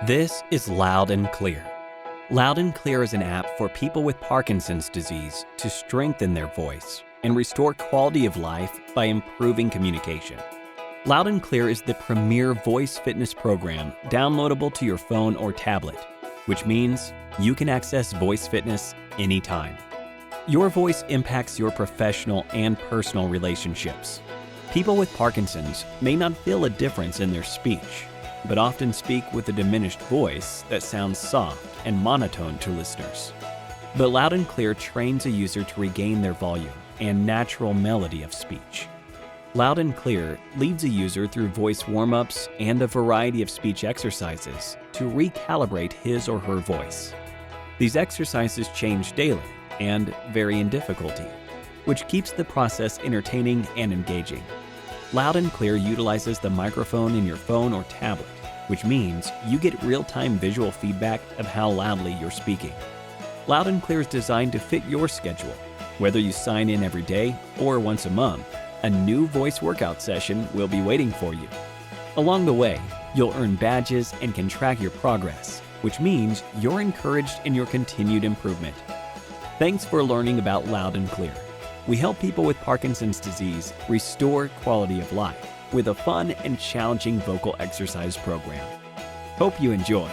This is Loud and Clear. Loud and Clear is an app for people with Parkinson's disease to strengthen their voice and restore quality of life by improving communication. Loud and Clear is the premier voice fitness program downloadable to your phone or tablet, which means you can access voice fitness anytime. Your voice impacts your professional and personal relationships. People with Parkinson's may not feel a difference in their speech, but often speak with a diminished voice that sounds soft and monotone to listeners. But Loud and Clear trains a user to regain their volume and natural melody of speech. Loud and Clear leads a user through voice warm-ups and a variety of speech exercises to recalibrate his or her voice. These exercises change daily and vary in difficulty, which keeps the process entertaining and engaging. Loud and Clear utilizes the microphone in your phone or tablet, which means you get real-time visual feedback of how loudly you're speaking. Loud and Clear is designed to fit your schedule. Whether you sign in every day or once a month, a new voice workout session will be waiting for you. Along the way, you'll earn badges and can track your progress, which means you're encouraged in your continued improvement. Thanks for learning about Loud and Clear. We help people with Parkinson's disease restore quality of life with a fun and challenging vocal exercise program. Hope you enjoy.